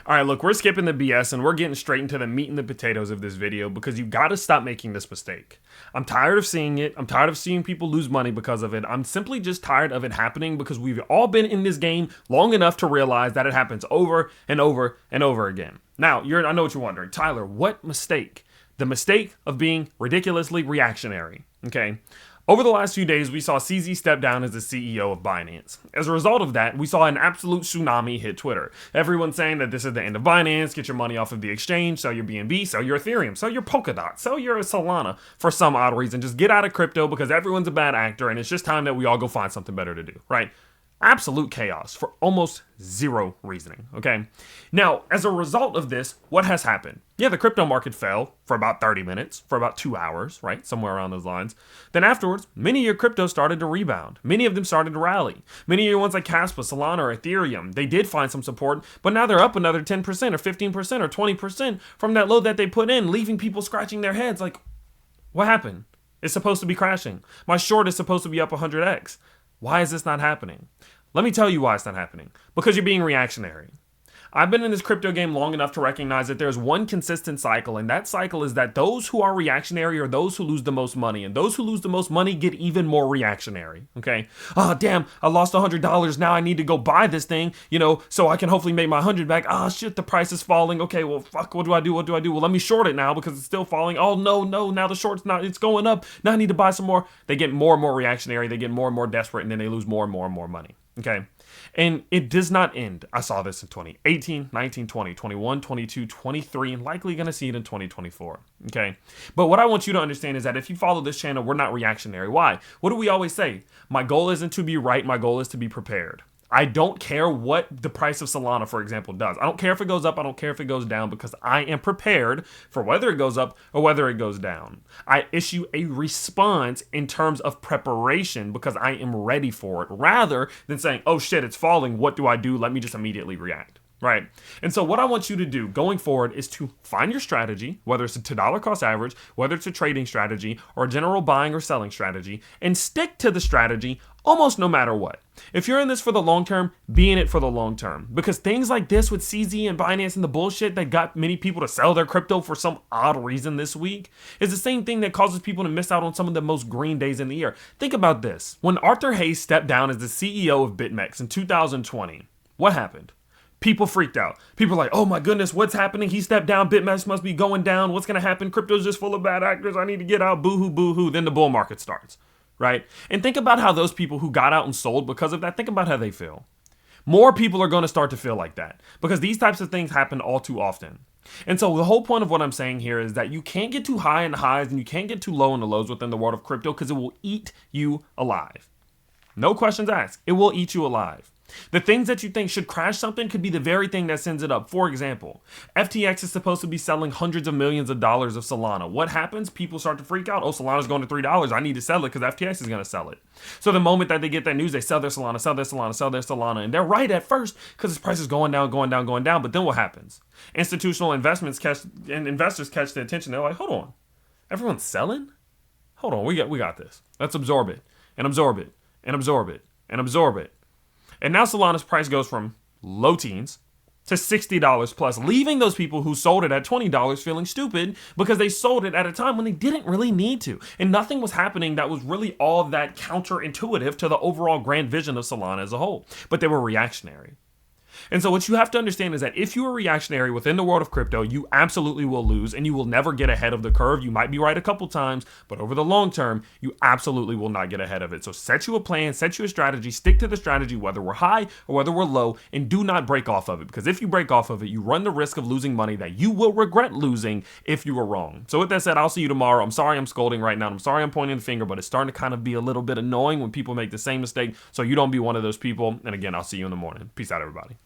All right, look, we're skipping the BS and we're getting straight into the meat and the potatoes of this video because you got to stop making this mistake. I'm tired of seeing it. I'm tired of seeing people lose money because of it. I'm simply just tired of it happening because we've all been in this game long enough to realize that it happens over and over and over again. Now, I know what you're wondering. Tyler, what mistake? The mistake of being ridiculously reactionary. Okay. Over the last few days, we saw CZ step down as the CEO of Binance. As a result of that, we saw an absolute tsunami hit Twitter. Everyone saying that this is the end of Binance, get your money off of the exchange, sell your BNB, sell your Ethereum, sell your Polkadot, sell your Solana for some odd reason. Just get out of crypto because everyone's a bad actor and it's just time that we all go find something better to do, right? Absolute chaos for almost zero reasoning, okay? Now, as a result of this, what has happened? Yeah, the crypto market fell for about 30 minutes, for about 2 hours, right? Somewhere around those lines. Then afterwards, many of your cryptos started to rebound. Many of them started to rally. Many of your ones like Caspa, Solana, or Ethereum, they did find some support, but now they're up another 10% or 15% or 20% from that low that they put in, leaving people scratching their heads like, what happened? It's supposed to be crashing. My short is supposed to be up 100x. Why is this not happening? Let me tell you why it's not happening. Because you're being reactionary. I've been in this crypto game long enough to recognize that there's one consistent cycle, and that cycle is that those who are reactionary are those who lose the most money, and those who lose the most money get even more reactionary, okay? Oh, damn, I lost $100, now I need to go buy this thing, so I can hopefully make my 100 back. Ah, shit, the price is falling. Okay, well, fuck, what do I do? Well, let me short it now because it's still falling. Oh, no, now the short's not, it's going up. Now I need to buy some more. They get more and more reactionary, they get more and more desperate, and then they lose more and more and more money, okay? And it does not end. I saw this in 2018, 19, 20, 21, 22, 23, and likely going to see it in 2024. Okay. But what I want you to understand is that if you follow this channel, we're not reactionary. Why? What do we always say? My goal isn't to be right. My goal is to be prepared. I don't care what the price of Solana, for example, does. I don't care if it goes up. I don't care if it goes down because I am prepared for whether it goes up or whether it goes down. I issue a response in terms of preparation because I am ready for it rather than saying, oh shit, it's falling. What do I do? Let me just immediately react. Right. And so what I want you to do going forward is to find your strategy, whether it's a $2 cost average, whether it's a trading strategy or a general buying or selling strategy, and stick to the strategy almost no matter what. If you're in this for the long term, be in it for the long term. Because things like this with CZ and Binance and the bullshit that got many people to sell their crypto for some odd reason this week is the same thing that causes people to miss out on some of the most green days in the year. Think about this. When Arthur Hayes stepped down as the CEO of BitMEX in 2020, what happened? People freaked out. People are like, oh my goodness, what's happening? He stepped down. BitMEX must be going down. What's going to happen? Crypto's just full of bad actors. I need to get out. Boo-hoo, boo-hoo. Then the bull market starts, right? And think about how those people who got out and sold because of that, think about how they feel. More people are going to start to feel like that because these types of things happen all too often. And so the whole point of what I'm saying here is that you can't get too high in the highs and you can't get too low in the lows within the world of crypto because it will eat you alive. No questions asked. It will eat you alive. The things that you think should crash something could be the very thing that sends it up. For example, FTX is supposed to be selling hundreds of millions of dollars of Solana. What happens? People start to freak out. Oh, Solana's going to $3. I need to sell it because FTX is going to sell it. So the moment that they get that news, they sell their Solana, sell their Solana, sell their Solana. And they're right at first because its price is going down, going down, going down. But then what happens? Institutional investors catch the attention. They're like, hold on. Everyone's selling? Hold on. We got this. Let's absorb it and absorb it and absorb it and absorb it. And now Solana's price goes from low teens to $60 plus, leaving those people who sold it at $20 feeling stupid because they sold it at a time when they didn't really need to. And nothing was happening that was really all that counterintuitive to the overall grand vision of Solana as a whole. But they were reactionary. And so what you have to understand is that if you are reactionary within the world of crypto, you absolutely will lose and you will never get ahead of the curve. You might be right a couple times, but over the long term, you absolutely will not get ahead of it. So set you a plan, set you a strategy, stick to the strategy, whether we're high or whether we're low, and do not break off of it. Because if you break off of it, you run the risk of losing money that you will regret losing if you were wrong. So with that said, I'll see you tomorrow. I'm sorry I'm scolding right now. I'm sorry I'm pointing the finger, but it's starting to kind of be a little bit annoying when people make the same mistake. So you don't be one of those people. And again, I'll see you in the morning. Peace out, everybody.